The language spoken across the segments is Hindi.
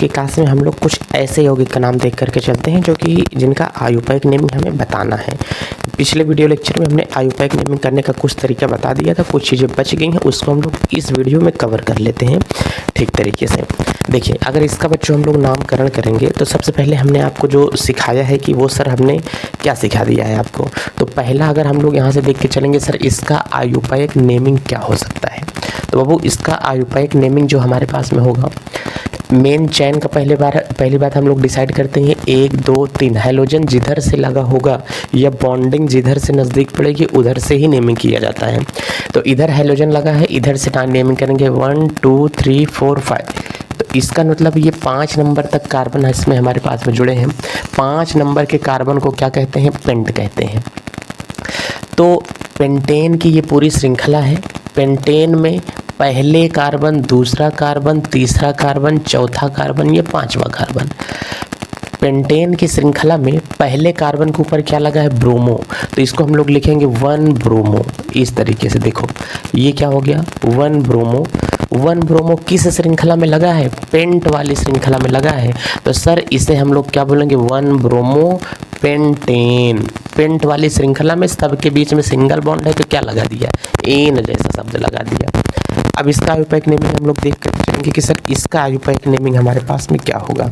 की क्लास में हम लोग कुछ ऐसे यौगिक का नाम देख करके चलते हैं जो कि जिनका आयुपायिक नेमिंग हमें बताना है। पिछले वीडियो लेक्चर में हमने आयुपायिक नेमिंग करने का कुछ तरीका बता दिया था, कुछ चीज़ें बच गई हैं, उसको हम लोग इस वीडियो में कवर कर लेते हैं ठीक तरीके से। देखिए, अगर इसका बच्चों हम लोग नामकरण करेंगे तो सबसे पहले हमने आपको जो सिखाया है कि वो सर हमने क्या सिखा दिया है आपको। तो पहला अगर हम लोग यहाँ से देख के चलेंगे, सर इसका आयुपायिक नेमिंग क्या हो सकता है। तो बाबू इसका आयुपायिक नेमिंग जो हमारे पास में होगा, मेन चैन का पहली बात हम लोग डिसाइड करते हैं 1 2 3 हैलोजन जिधर से लगा होगा या बॉन्डिंग जिधर से नज़दीक पड़ेगी उधर से ही नेमिंग किया जाता है। तो इधर हैलोजन लगा है, इधर से नेमिंग करेंगे 1 2 3 4 5। तो इसका मतलब ये 5 नंबर तक कार्बन इसमें हमारे पास में जुड़े हैं। 5 नंबर के कार्बन को क्या कहते हैं, पेंट कहते हैं। तो पेंटेन की ये पूरी श्रृंखला है। पेंटेन में पहले कार्बन, दूसरा कार्बन, तीसरा कार्बन, चौथा कार्बन, ये 5वां कार्बन। पेंटेन की श्रृंखला में पहले कार्बन के ऊपर क्या लगा है, ब्रोमो। तो इसको हम लोग लिखेंगे 1 ब्रोमो। इस तरीके से देखो, ये क्या हो गया 1 ब्रोमो। 1 ब्रोमो किस श्रृंखला में लगा है, पेंट वाली श्रृंखला में लगा है। तो सर इसे हम लोग क्या बोलेंगे, 1 ब्रोमो पेंटेन। पेंट वाली श्रृंखला में सबके बीच में सिंगल बॉन्ड है तो क्या लगा दिया, एन जैसा शब्द लगा दिया। अब इसका आयुपायिक नेमिंग हम लोग देख कर जाएंगे कि सर इसका आयुपायिक नेमिंग हमारे पास में क्या होगा।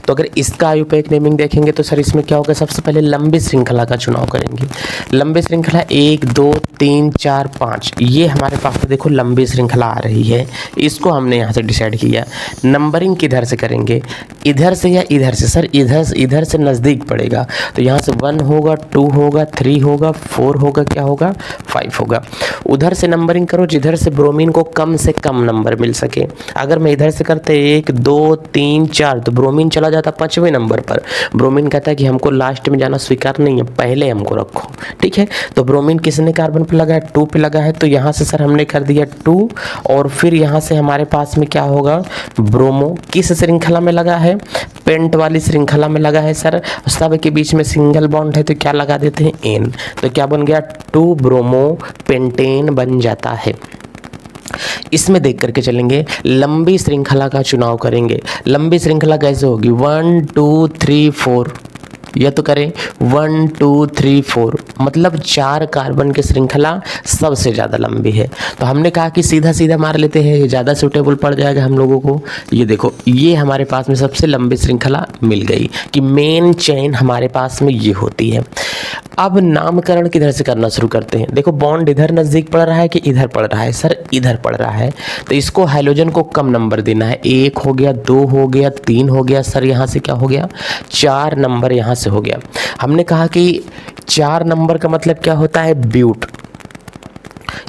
तो अगर इसका आयुपायिक नेमिंग देखेंगे तो सर इसमें क्या होगा, सबसे पहले लंबी श्रृंखला का चुनाव करेंगे। लंबी श्रृंखला 1 2 3 4 5, ये हमारे पास में देखो लंबी श्रृंखला आ रही है। इसको हमने यहाँ से डिसाइड किया। नंबरिंग किधर से करेंगे, इधर से या इधर से। सर इधर से नज़दीक पड़ेगा तो यहाँ से 1 होगा, 2 होगा, 3 होगा, 4 होगा, क्या होगा 5 होगा। उधर से नंबरिंग करो जिधर से ब्रोमीन को कम से कम नंबर मिल सके। अगर मैं इधर से करते 1 2 3 4 तो ब्रोमीन चला जाता 5वें नंबर पर। ब्रोमीन कहता है कि हमको लास्ट में जाना स्वीकार नहीं है, पहले हमको रखो, ठीक है। तो ब्रोमीन किसने कार्बन पे लगा है, 2 पे लगा है। तो यहाँ से सर हमने कर दिया 2 और फिर यहाँ से हमारे पास में क्या होगा, ब्रोमो किस श्रृंखला में लगा है, पेंट वाली श्रृंखला में लगा है। सर सब के बीच में सिंगल बॉन्ड है तो क्या लगा देते हैं, एन। तो क्या बन गया, 2 ब्रोमो पेंटेन बन जाता है। इसमें देख करके चलेंगे, लंबी श्रृंखला का चुनाव करेंगे। लंबी श्रृंखला कैसे होगी, 1 2 3 4, या तो करें 1 2 3 4, मतलब 4 कार्बन की श्रृंखला सबसे ज़्यादा लंबी है। तो हमने कहा कि सीधा सीधा मार लेते हैं, ये ज़्यादा सूटेबल पड़ जाएगा हम लोगों को। ये देखो, ये हमारे पास में सबसे लंबी श्रृंखला मिल गई कि मेन चेन हमारे पास में ये होती है। अब नामकरण किधर से करना शुरू करते हैं। देखो, बॉन्ड इधर नज़दीक पड़ रहा है कि इधर पड़ रहा है, सर इधर पड़ रहा है। तो इसको हाइड्रोजन को कम नंबर देना है। 1 हो गया, 2 हो गया, 3 हो गया। सर यहाँ से क्या हो गया, 4 नंबर यहाँ से हो गया। हमने कहा कि 4 नंबर का मतलब क्या होता है, ब्यूट।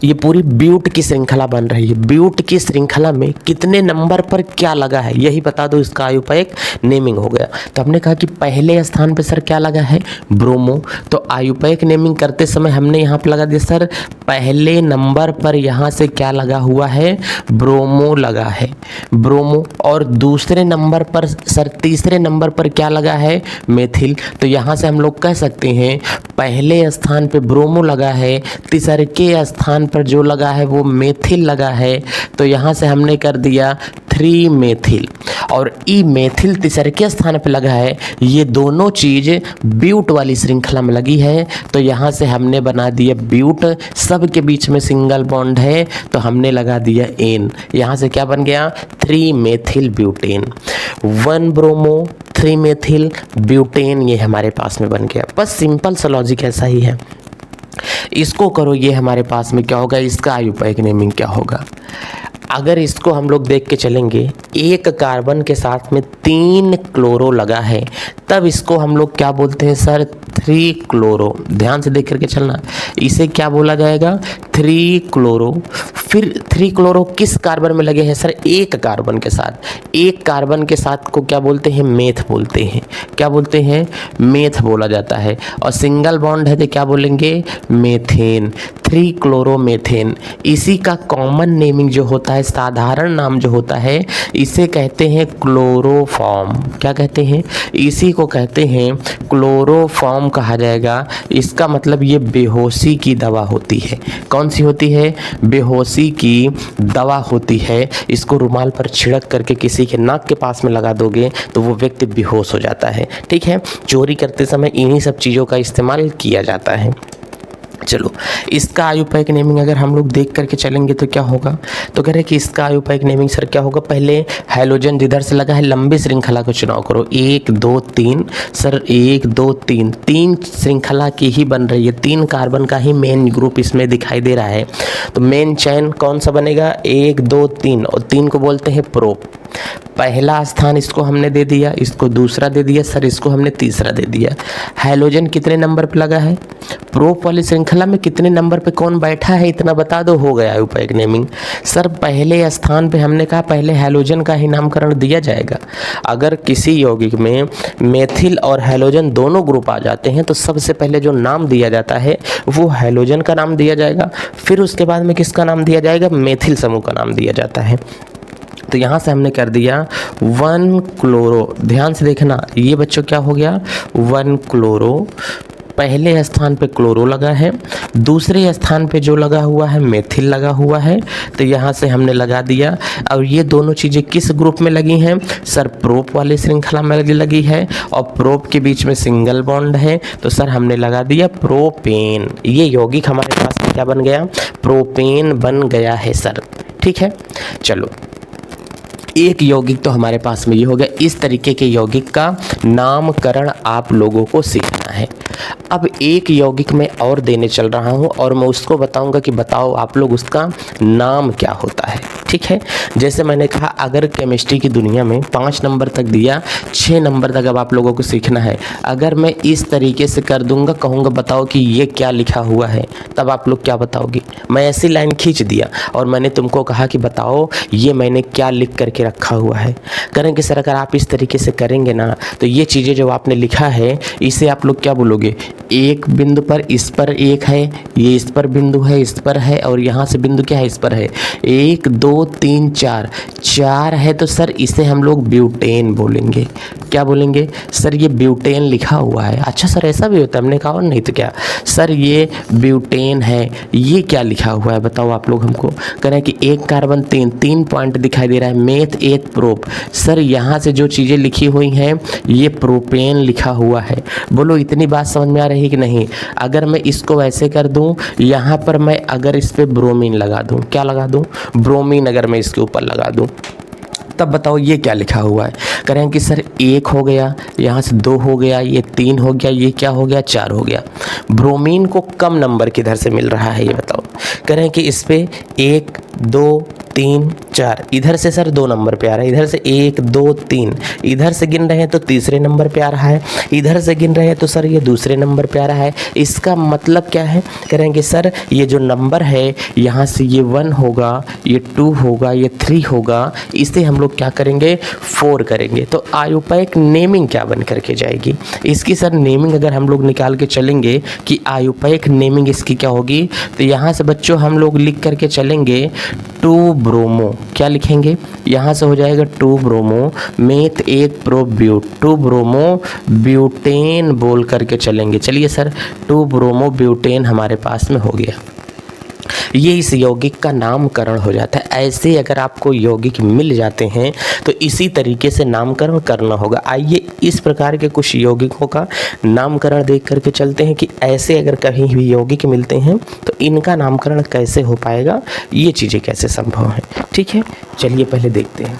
ये पूरी ब्यूट की श्रृंखला बन रही है। ब्यूट की श्रृंखला में कितने नंबर पर क्या लगा है यही बता दो, इसका आयुपायिक नेमिंग हो गया। तो हमने कहा कि पहले स्थान पे सर क्या लगा है, ब्रोमो। तो आयुपायिक नेमिंग करते समय हमने यहाँ पर लगा दिया सर पहले नंबर पर यहाँ से क्या लगा हुआ है, ब्रोमो लगा है, ब्रोमो। और दूसरे नंबर पर सर तीसरे नंबर पर क्या लगा है, मेथिल। तो यहाँ से हम लोग कह सकते हैं पहले स्थान पे ब्रोमो लगा है, तीसरे के स्थान पर जो लगा है वो मेथिल लगा है। तो यहाँ से हमने कर दिया 3 मेथिल। और ई मेथिल तीसरे के स्थान पर लगा है। ये दोनों चीज़ ब्यूट वाली श्रृंखला में लगी है तो यहाँ से हमने बना दिया ब्यूट। सब के बीच में सिंगल बॉन्ड है तो हमने लगा दिया एन। यहाँ से क्या बन गया, 3 methyl butane. 1 bromo 3 methyl butane, ये हमारे पास में बन गया। बस सिंपल सा लॉजिक ऐसा ही है। इसको करो, ये हमारे पास में क्या होगा, इसका आयुपायिक नेमिंग क्या होगा। अगर इसको हम लोग देख के चलेंगे, 1 कार्बन के साथ में 3 क्लोरो लगा है, तब इसको हम लोग क्या बोलते हैं सर, 3 क्लोरो। ध्यान से देख करके चलना, इसे क्या बोला जाएगा, 3 क्लोरो। फिर 3 क्लोरो किस कार्बन में लगे हैं सर, 1 कार्बन के साथ। 1 कार्बन के साथ को क्या बोलते हैं, मेथ बोलते हैं। क्या बोलते हैं, मेथ बोला जाता है। और सिंगल बॉन्ड है तो क्या बोलेंगे, मेथेन। 3-क्लोरोमेथेन। इसी का कॉमन नेमिंग जो होता है, साधारण नाम जो होता है, इसे कहते हैं क्लोरोफॉर्म। क्या कहते हैं? इसी को कहते हैं क्लोरोफॉर्म कहा जाएगा। इसका मतलब ये बेहोशी की दवा होती है। कौन सी होती है? बेहोशी की दवा होती है। इसको रुमाल पर छिड़क करके किसी के नाक के पास में लगा दोगे तो वो व्यक्ति बेहोश हो जाता है। ठीक है, चोरी करते समय इन्हीं सब चीज़ों का इस्तेमाल किया जाता है। चलो, इसका आयुपायिक नेमिंग अगर हम लोग देख करके चलेंगे तो क्या होगा? तो कह रहे कि इसका आयुपायिक नेमिंग सर क्या होगा? पहले हैलोजन जिधर से लगा है लंबी श्रृंखला को चुनाव करो। 1 2 3 सर 1 2 3 तीन श्रृंखला की ही बन रही है। 3 कार्बन का ही मेन ग्रुप इसमें दिखाई दे रहा है। तो मेन चैन कौन सा बनेगा? 1 2 3, और 3 को बोलते हैं प्रोप। पहला स्थान इसको हमने दे दिया, इसको दूसरा दे दिया, सर इसको हमने तीसरा दे दिया। हैलोजन कितने नंबर पे लगा है? प्रोप वाली श्रृंखला में कितने नंबर पे कौन बैठा है इतना बता दो, हो गया आयुपायिक नेमिंग। सर पहले स्थान पे हमने कहा पहले हैलोजन का ही नामकरण दिया जाएगा। अगर किसी यौगिक में मेथिल और हैलोजन दोनों ग्रुप आ जाते हैं तो सबसे पहले जो नाम दिया जाता है वो हैलोजन का नाम दिया जाएगा, फिर उसके बाद में किसका नाम दिया जाएगा? मेथिल समूह का नाम दिया जाता है। तो यहाँ से हमने कर दिया 1-क्लोरो। ध्यान से देखना, ये बच्चों क्या हो गया? 1-क्लोरो। पहले स्थान पे क्लोरो लगा है, दूसरे स्थान पे जो लगा हुआ है मेथिल लगा हुआ है, तो यहाँ से हमने लगा दिया। और ये दोनों चीज़ें किस ग्रुप में लगी हैं? सर प्रोप वाली श्रृंखला में लगी है, और प्रोप के बीच में सिंगल बॉन्ड है, तो सर हमने लगा दिया प्रोपेन। ये यौगिक हमारे पास में क्या बन गया? प्रोपेन बन गया है सर। ठीक है, चलो एक यौगिक तो हमारे पास में ये हो गया। इस तरीके के यौगिक का नामकरण आप लोगों को सीखना है। अब एक यौगिक मैं और देने चल रहा हूँ और मैं उसको बताऊँगा कि बताओ आप लोग उसका नाम क्या होता है। ठीक है, जैसे मैंने कहा अगर केमिस्ट्री की दुनिया में 5 नंबर तक दिया, 6 नंबर तक अब आप लोगों को सीखना है। अगर मैं इस तरीके से कर दूंगा, कहूँगा बताओ कि ये क्या लिखा हुआ है, तब आप लोग क्या बताओगे? मैं ऐसी लाइन खींच दिया और मैंने तुमको कहा कि बताओ ये मैंने क्या लिख करके रखा हुआ है। करेंगे सर अगर आप इस तरीके से करेंगे ना तो ये चीज़ें जो आपने लिखा है इसे आप लोग क्या बोलोगे? एक बिंदु पर इस पर एक है, ये इस पर बिंदु है, इस पर है, और यहाँ से बिंदु क्या है? इस पर है। 1 2 3 4 है, तो सर इसे हम लोग ब्यूटेन बोलेंगे। क्या बोलेंगे? सर ये ब्यूटेन लिखा हुआ है। अच्छा सर ऐसा भी होता है? हमने कहा और नहीं तो क्या सर ये ब्यूटेन है। ये क्या लिखा हुआ है बताओ आप लोग हमको? करें कि 1 कार्बन 3 पॉइंट दिखाई दे रहा है, मेथ 1 प्रोप। सर यहाँ से जो चीज़ें लिखी हुई हैं ये प्रोपेन लिखा हुआ है। बोलो इतनी बात समझ में आ रही कि नहीं? अगर मैं इसको ऐसे कर दूं, यहाँ पर मैं अगर इस पर ब्रोमीन लगा दूं, क्या लगा दूं? ब्रोमीन अगर मैं इसके ऊपर लगा दूं, तब बताओ ये क्या लिखा हुआ है? करें कि सर 1 हो गया, यहाँ से 2 हो गया, ये 3 हो गया, ये क्या हो गया? 4 हो गया। ब्रोमीन को कम नंबर किधर से मिल रहा है ये बताओ? करें कि इस पे 1 2 3 4, इधर से सर 2 नंबर पे आ रहा है, इधर से 1 2 3, इधर से गिन रहे हैं तो तीसरे नंबर पे आ रहा है, इधर से गिन रहे हैं तो सर ये दूसरे नंबर पे आ रहा है। इसका मतलब क्या है? करेंगे सर ये जो नंबर है यहाँ से ये 1 होगा, ये 2 होगा, ये 3 होगा, इसे हम लोग क्या करेंगे? 4 करेंगे। तो आयुपायिक नेमिंग क्या बन करके जाएगी? इसकी सर नेमिंग अगर हम लोग निकाल के चलेंगे कि आयुपायिक नेमिंग इसकी क्या होगी, तो यहाँ से बच्चों हम लोग लिख करके चलेंगे 2 ब्रोमो। क्या लिखेंगे? यहाँ से हो जाएगा 2 bromo meth 1 pro but, 2 bromo butane बोल करके चलेंगे। चलिए सर 2 ब्रोमो ब्यूटेन हमारे पास में हो गया। ये इस यौगिक का नामकरण हो जाता है। ऐसे अगर आपको यौगिक मिल जाते हैं तो इसी तरीके से नामकरण करना होगा। आइए इस प्रकार के कुछ यौगिकों का नामकरण देख करके चलते हैं कि ऐसे अगर कहीं भी यौगिक मिलते हैं तो इनका नामकरण कैसे हो पाएगा, ये चीज़ें कैसे संभव हैं। ठीक है, चलिए पहले देखते हैं।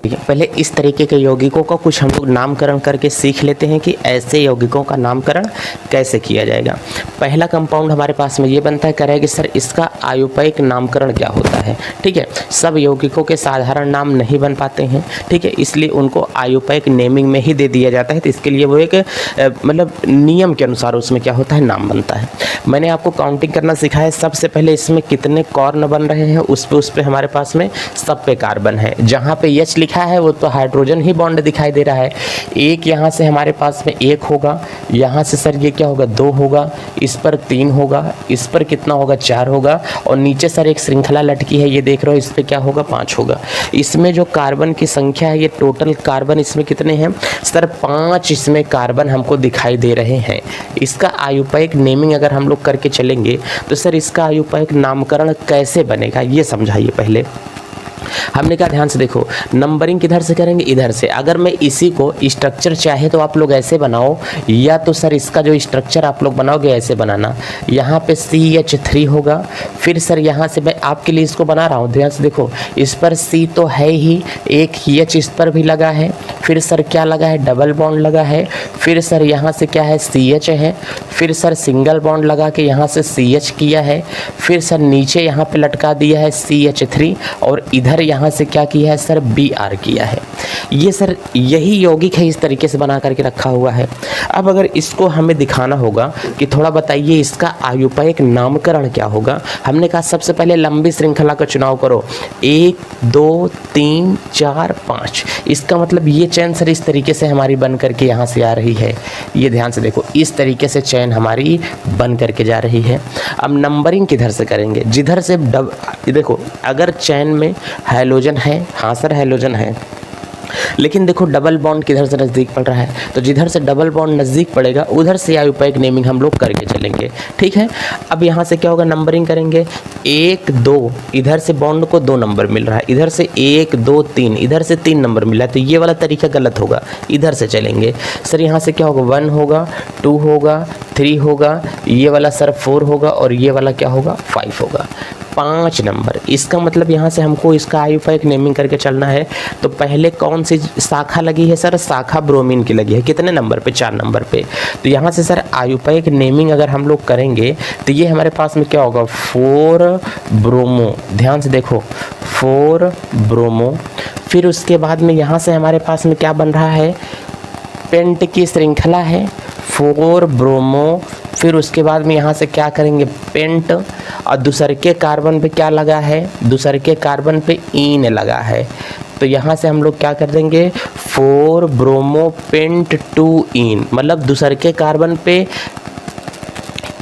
पहले इस तरीके के यौगिकों का कुछ हम लोग नामकरण करके सीख लेते हैं कि ऐसे यौगिकों का नामकरण कैसे किया जाएगा। पहला कंपाउंड हमारे पास में ये बनता है, कह रहा है कि सर इसका आयुपायिक नामकरण क्या होता है। ठीक है, सब यौगिकों के साधारण नाम नहीं बन पाते हैं, ठीक है, इसलिए उनको आयुपायिक नेमिंग में ही दे दिया जाता है। तो इसके लिए वो एक मतलब नियम के अनुसार उसमें क्या होता है, नाम बनता है। मैंने आपको काउंटिंग करना सिखाया है। सबसे पहले इसमें कितने कॉर्न बन रहे हैं उस पे हमारे पास में सब पे कार्बन है। जहाँ पे H लिखा है वो तो हाइड्रोजन ही बॉन्ड दिखाई दे रहा है। एक यहाँ से हमारे पास में 1 होगा, यहाँ से सर ये क्या होगा 2 होगा, इस पर 3 होगा, इस पर कितना होगा 4 होगा, और नीचे सर एक श्रृंखला लटकी है, ये देख रहे हो, इस पर क्या होगा 5 होगा। इसमें जो कार्बन की संख्या है, ये टोटल कार्बन इसमें कितने हैं सर 5 इसमें कार्बन हमको दिखाई दे रहे हैं। इसका आयुपायिक नेमिंग अगर हम लोग करके चलेंगे तो सर इसका आयुपायिक नामकरण कैसे बनेगा ये समझाइए। पहले हमने कहा ध्यान से देखो, नंबरिंग किधर से करेंगे, इधर से। अगर मैं इसी को स्ट्रक्चर चाहे तो आप लोग ऐसे बनाओ, या तो सर इसका जो स्ट्रक्चर आप लोग बनाओगे ऐसे बनाना। यहाँ पे CH3 होगा, फिर सर यहाँ से मैं आपके लिए इसको बना रहा हूँ, ध्यान से देखो, इस पर C तो है ही, एक H इस पर भी लगा है, फिर सर क्या लगा है, डबल बॉन्ड लगा है, फिर सर यहाँ से क्या है CH है, फिर सर सिंगल बॉन्ड लगा के यहाँ से CH किया है, फिर सर नीचे यहाँ पे लटका दिया है CH3, और इधर यहाँ से क्या किया है सर Br किया है। ये सर यही यौगिक है, इस तरीके से बना करके रखा हुआ है। अब अगर इसको हमें दिखाना होगा कि थोड़ा बताइए इसका आयुपायिक नामकरण क्या होगा। हमने कहा सबसे पहले लंबी श्रृंखला का चुनाव करो, 1 2 3 4 5। इसका मतलब ये चैन सर इस तरीके से हमारी बन करके यहाँ से आ रही है। ये ध्यान से देखो, इस तरीके से चैन हमारी बन करके जा रही है। अब नंबरिंग किधर से करेंगे, जिधर से देखो, अगर चैन में हैलोजन है, हाँ सर हैलोजन है, लेकिन देखो डबल बॉन्ड किधर से नज़दीक पड़ रहा है, तो जिधर से डबल बॉन्ड नज़दीक पड़ेगा उधर से आयुपायिक नेमिंग हम लोग करके चलेंगे। ठीक है, अब यहाँ से क्या होगा, नंबरिंग करेंगे, 1 2, इधर से बॉन्ड को 2 नंबर मिल रहा है, इधर से 1 2 3, इधर से 3 नंबर मिल रहा है, तो ये वाला तरीका गलत होगा, इधर से चलेंगे। सर यहाँ से क्या होगा, 1 होगा, 2 होगा, 3 होगा, ये वाला सर 4 होगा, और ये वाला क्या होगा 5 होगा, 5 नंबर। इसका मतलब यहाँ से हमको इसका आयुपायिक नेमिंग करके चलना है। तो पहले कौन सी शाखा लगी है सर, शाखा ब्रोमीन की लगी है, कितने नंबर पे, 4 नंबर पे। तो यहाँ से सर आयुपायिक नेमिंग अगर हम लोग करेंगे तो ये हमारे पास में क्या होगा, 4 ब्रोमो, ध्यान से देखो 4 ब्रोमो। फिर उसके बाद में यहाँ से हमारे पास में क्या बन रहा है, पेंट की श्रृंखला है, 4 ब्रोमो। फिर उसके बाद में यहाँ से क्या करेंगे, पेंट, और दूसरे के कार्बन पे क्या लगा है, दूसरे के कार्बन पे ईन लगा है। तो यहाँ से हम लोग क्या कर देंगे, 4 ब्रोमो पेंट 2 ईन, मतलब दूसरे के कार्बन पे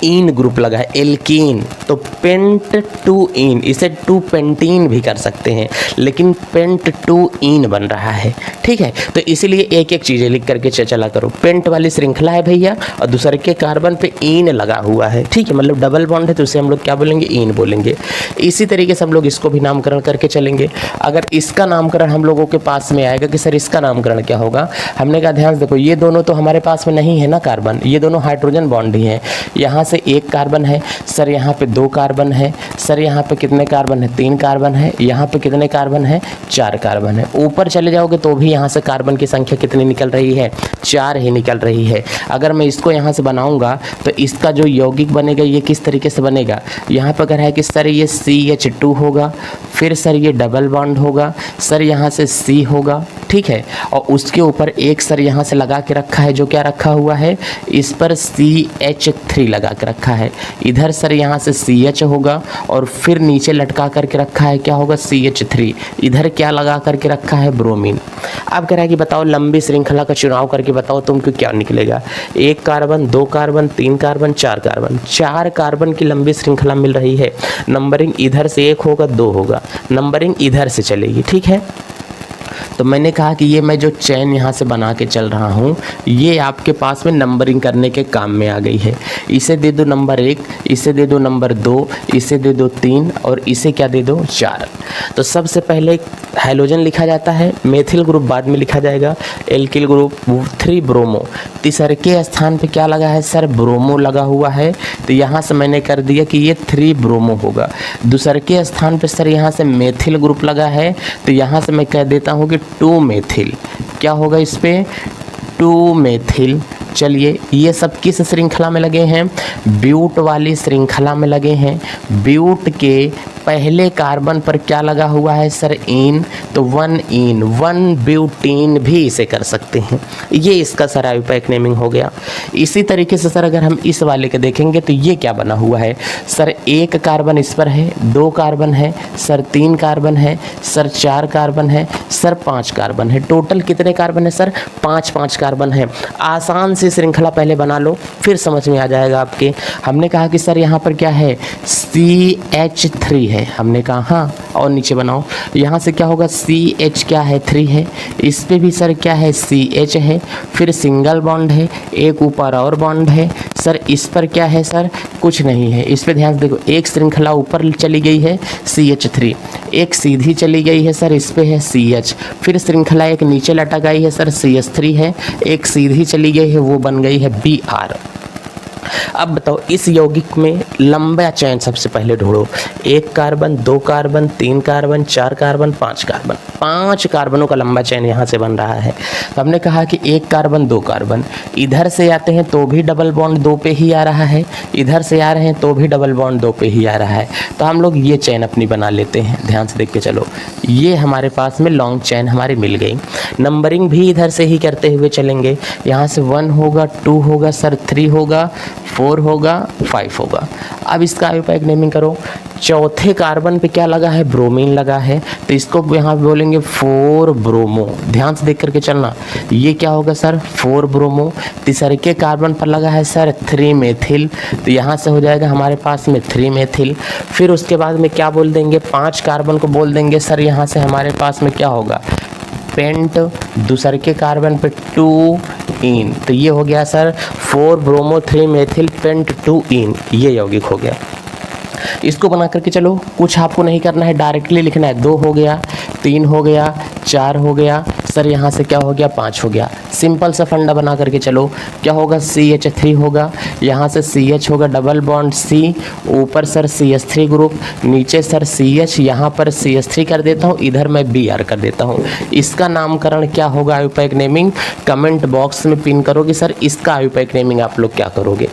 ईन ग्रुप लगा है, एल्कीन, तो पेंट 2 ईन, इसे 2 पेंटीन भी कर सकते हैं, लेकिन पेंट 2 ईन बन रहा है। ठीक है, तो इसीलिए एक एक चीज़ें लिख करके चला करो। पेंट वाली श्रृंखला है भैया, और दूसरे के कार्बन पे ईन लगा हुआ है। ठीक है, मतलब डबल बॉन्ड है, तो उसे हम लोग क्या बोलेंगे, ईन बोलेंगे। इसी तरीके से हम लोग इसको भी नामकरण करके चलेंगे। अगर इसका नामकरण हम लोगों के पास में आएगा कि सर इसका नामकरण क्या होगा, हमने कहा ध्यान से देखो, ये दोनों तो हमारे पास में नहीं है ना कार्बन, ये दोनों हाइड्रोजन बॉन्ड ही हैं। यहाँ से 1 कार्बन है सर, यहाँ पे 2 कार्बन है सर, यहाँ पे कितने कार्बन है, 3 कार्बन है, यहाँ पे कितने कार्बन है, 4 कार्बन है। ऊपर चले जाओगे तो भी यहाँ से कार्बन की संख्या कितनी निकल रही है, 4 ही निकल रही है। अगर मैं इसको यहाँ से बनाऊंगा तो इसका जो यौगिक बनेगा ये किस तरीके से बनेगा, यहाँ पर अगर है कि सर ये CH2 होगा, फिर सर ये डबल बॉन्ड होगा, सर यहाँ से C होगा, ठीक है, और उसके ऊपर एक सर यहाँ से लगा के रखा है, जो क्या रखा हुआ है, इस पर CH3 लगा के रखा है। इधर सर यहाँ से CH होगा, और फिर नीचे लटका करके रखा है, क्या होगा, CH3। इधर क्या लगा करके रखा है, ब्रोमीन। अब कह रहा है कि बताओ लंबी श्रृंखला का चुनाव करके बताओ तुमको क्या निकलेगा। 1 carbon, 2 carbon, 3 carbon, 4 carbon, 4 carbon की लंबी श्रृंखला मिल रही है। नंबरिंग इधर से 1 होगा, 2 होगा, नंबरिंग इधर से चलेगी। ठीक है, तो मैंने कहा कि ये मैं जो चैन यहाँ से बना के चल रहा हूँ, ये आपके पास में नंबरिंग करने के काम में आ गई है। इसे दे दो नंबर 1, इसे दे दो नंबर 2, इसे दे दो 3, और इसे क्या दे दो, 4। तो सबसे पहले हैलोजन लिखा जाता है, मेथिल ग्रुप बाद में लिखा जाएगा, एल्किल ग्रुप 3 ब्रोमो। तीसरे के स्थान पे क्या लगा है सर, ब्रोमो लगा हुआ है, तो यहाँ से मैंने कर दिया कि ये 3 ब्रोमो होगा। दूसरे के स्थान पे सर यहाँ से मेथिल ग्रुप लगा है, तो यहाँ से मैं कह देता हूँ कि टू मेथिल, क्या होगा इस पे, टू मेथिल। चलिए ये सब किस श्रृंखला में लगे हैं, ब्यूट वाली श्रृंखला में लगे हैं। ब्यूट के पहले कार्बन पर क्या लगा हुआ है सर, इन, तो 1 इन 1 ब्यूटीन भी इसे कर सकते हैं। ये इसका सर आयुपाइक नेमिंग हो गया। इसी तरीके से सर अगर हम इस वाले के देखेंगे तो ये क्या बना हुआ है सर, 1 कार्बन इस पर है, 2 कार्बन है सर, 3 कार्बन है सर, 4 कार्बन है सर, 5 कार्बन है। टोटल कितने कार्बन है सर, 5 कार्बन है। आसान सी श्रृंखला पहले बना लो फिर समझ में आ जाएगा आपके। हमने कहा कि सर यहाँ पर क्या है, CH3 है, हमने कहा हाँ, और नीचे बनाओ, यहाँ से क्या होगा, CH क्या है, 3 है, इस पे भी सर क्या है, CH है, फिर सिंगल बॉन्ड है, एक ऊपर और बॉन्ड है सर, इस पर क्या है सर, कुछ नहीं है। इस पे ध्यान से देखो, एक श्रृंखला ऊपर चली गई है CH3, एक सीधी चली गई है सर, इस पे है CH, फिर श्रृंखला एक नीचे लटक आई है सर, CH3 है, एक सीधी चली गई है, वो बन गई है Br। अब बताओ इस यौगिक में लंबा चैन सबसे पहले ढूंढो, 1 carbon, 2 carbon, 3 carbon, 4 carbon, 5 carbon, 5 कार्बनों का लंबा चैन यहाँ से बन रहा है। तो हमने कहा कि 1 कार्बन 2 कार्बन, इधर से आते हैं तो भी डबल बॉन्ड 2 पे ही आ रहा है, इधर से आ रहे हैं तो भी डबल बॉन्ड 2 पे ही आ रहा है। तो हम लोग ये चैन अपनी बना लेते हैं, ध्यान से देख के चलो, ये हमारे पास में लॉन्ग चैन हमारी मिल गई। नंबरिंग भी इधर से ही करते हुए चलेंगे, यहाँ से 1 होगा, 2 होगा सर, 3 होगा, 4 होगा, 5 होगा। अब इसका आयुपाइक नेमिंग करो। चौथे कार्बन पे क्या लगा है, ब्रोमीन लगा है, तो इसको यहाँ बोलेंगे 4 ब्रोमो। ध्यान से देख करके चलना, ये क्या होगा सर, 4 ब्रोमो। तीसरे के कार्बन पर लगा है सर 3 मेथिल, तो यहाँ से हो जाएगा हमारे पास में 3 मेथिल। फिर उसके बाद में क्या बोल देंगे, 5 कार्बन को बोल देंगे सर, यहाँ से हमारे पास में क्या होगा, पेंट। दूसरे के कार्बन पे 2 इन, तो ये हो गया सर 4 ब्रोमो 3 मेथिल पेंट 2 इन, ये यौगिक हो गया। इसको बना करके चलो, कुछ आपको नहीं करना है, डायरेक्टली लिखना है। 2 हो गया, 3 हो गया, 4 हो गया सर, यहाँ से क्या हो गया, 5 हो गया। सिंपल सा फंडा बना करके चलो, क्या होगा, CH3 होगा, यहाँ से CH होगा, डबल बॉन्ड C, ऊपर सर CH3 ग्रुप, नीचे सर CH, यहाँ पर CH3 कर देता हूँ, इधर मैं Br कर देता हूँ। इसका नामकरण क्या होगा, आयुपाइक नेमिंग कमेंट बॉक्स में पिन करोगे सर, इसका आयुपाइक नेमिंग आप लोग क्या करोगे।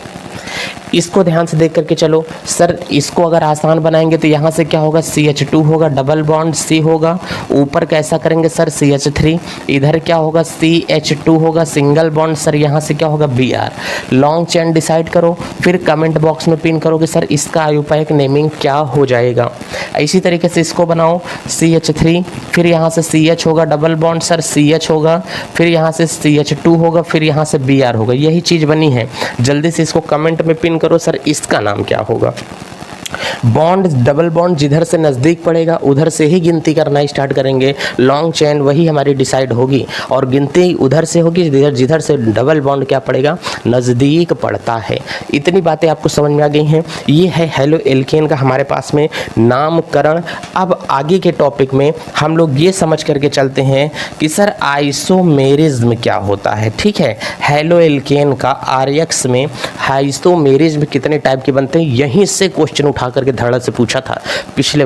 इसको ध्यान से देख करके चलो सर, इसको अगर आसान बनाएंगे तो यहाँ से क्या होगा, CH2 होगा, डबल बॉन्ड C होगा, ऊपर कैसा करेंगे सर, CH3, इधर क्या होगा, CH2 होगा, सिंगल बॉन्ड सर, यहाँ से क्या होगा, Br। लॉन्ग चैन डिसाइड करो, फिर कमेंट बॉक्स में पिन करोगे सर, इसका आयुपाइक नेमिंग क्या हो जाएगा। इसी तरीके से इसको बनाओ, CH3, फिर यहाँ से CH होगा, डबल बॉन्ड सर CH होगा, फिर यहाँ से CH2 होगा, फिर यहाँ से Br होगा। यही चीज़ बनी है, जल्दी से इसको कमेंट में पिन करो सर, इसका नाम क्या होगा। बॉन्ड, डबल बॉन्ड जिधर से नज़दीक पड़ेगा उधर से ही गिनती करना स्टार्ट करेंगे, लॉन्ग चैन वही हमारी डिसाइड होगी, और गिनती उधर से होगी जिधर से डबल बॉन्ड क्या पड़ेगा, नज़दीक पड़ता है। इतनी बातें आपको समझ में आ गई हैं। ये है हेलो एल्केन का हमारे पास में नामकरण। अब आगे के टॉपिक में हम लोग ये समझ करके चलते हैं कि सर आइसोमेरिज्म क्या होता है। ठीक है, हेलो एल्केन का RX में आइसोमेरिज्म कितने टाइप के बनते हैं, यहीं से क्वेश्चन उठा करके धड़ा से पूछा था पिछले बार।